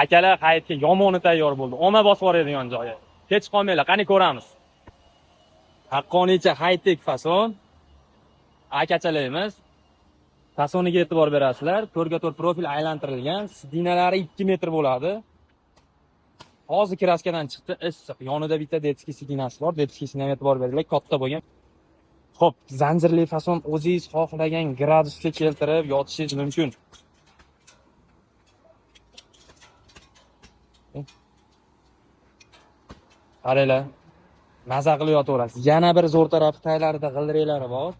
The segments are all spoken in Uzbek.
Akalar hayitga yomoni tayyor bo'ldi. Oma bosib yuboradigan joyi. Kech qolmanglar, qani ko'ramiz. Haqqoniycha haytek fason. Akachalaymiz. Fasoniga e'tibor berasizlar. 4x4 profil aylantirilgan. Sidinalari 2 metr bo'ladi. Hozir kraskadan chiqdi, issiq. Yonida bitta detskiy sidinasi bor. Detskiysiga ham e'tibor beringlar, katta bo'lgan. Xo'p, zanjirli fason o'zingiz xohlagan gradusga keltirib yotishingiz mumkin. Qaranglar. Maza qilib yotaverasiz. Yana bir zo'r tarafi taylarida g'ildiraklari bor.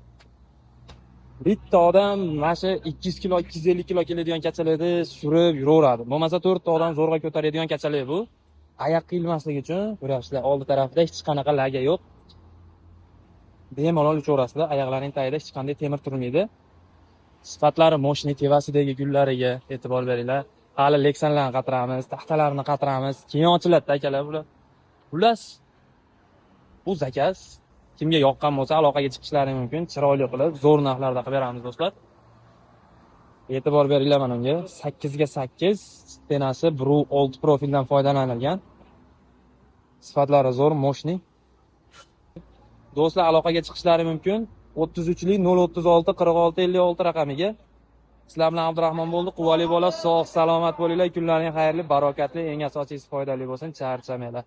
Bitta odam mana shu 200 kilo, 250 kilo keladigan kachalarni surib yuraveradi. Bo'lmasa 4 ta odam zo'rg'a ko'taradigan kachalar bu. Oyoq qiyilmasligi uchun ko'ryapsizlar, oldi tarafida hech qanaqa laga yo'q. Bemalol uchaverasizlar, oyoqlarining tagida hech qanday temir turmaydi. Sifatlari moshni tevasidagi gullariga e'tibor beringlar. Hali leksanlarni qatiramiz, taxtalarini qatiramiz. Keyin ochiladi akalar bular. Xullas, bu zakaz kimga yoqqan bo'lsa aloqaga chiqishlari mumkin. Chiroyli qilib, zo'r narxlarda qilib beramiz do'stlar. E'tibor beringlar mana bunga. 8 ga 8 stenasi Bru 6 profildan foydalanilgan. Sifatlari zo'r, moshni. Do'stlar aloqaga chiqishlari mumkin. 33 lik 036 46 56 raqamiga. Sizlar bilan Abdurahmon bo'ldi. Quvvali bola, sog', salomat bo'linglar. Kunlaring xayrli, barokatli, eng asosiysi foydali bo'lsin. Charchamanglar.